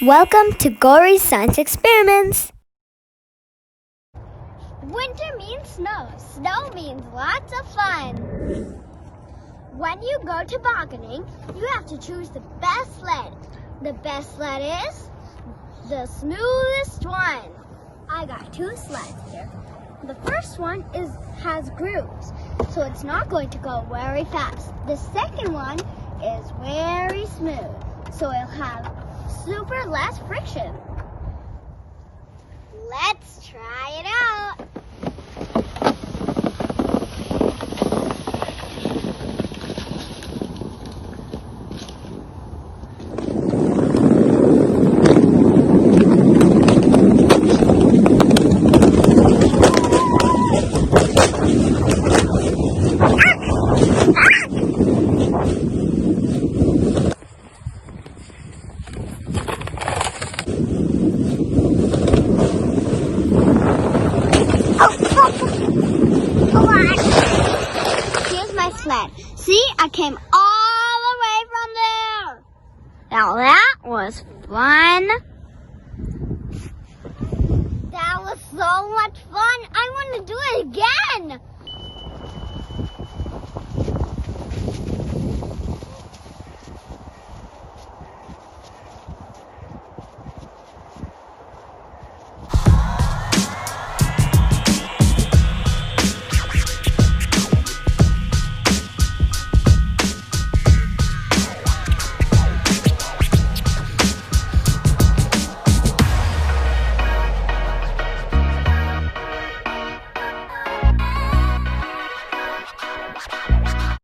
Welcome to Gauri's Science Experiments. Winter means snow. Snow means lots of fun. When you go tobogganing, you have to choose the best sled. The best sled is the smoothest one. I got two sleds here. The first one has grooves, so it's not going to go very fast. The second one is very smooth, so it'll have super less friction. Let's try it out. Here's my sled. See, I came all the way from there. Now that was fun. That was so much fun. I want to do it again.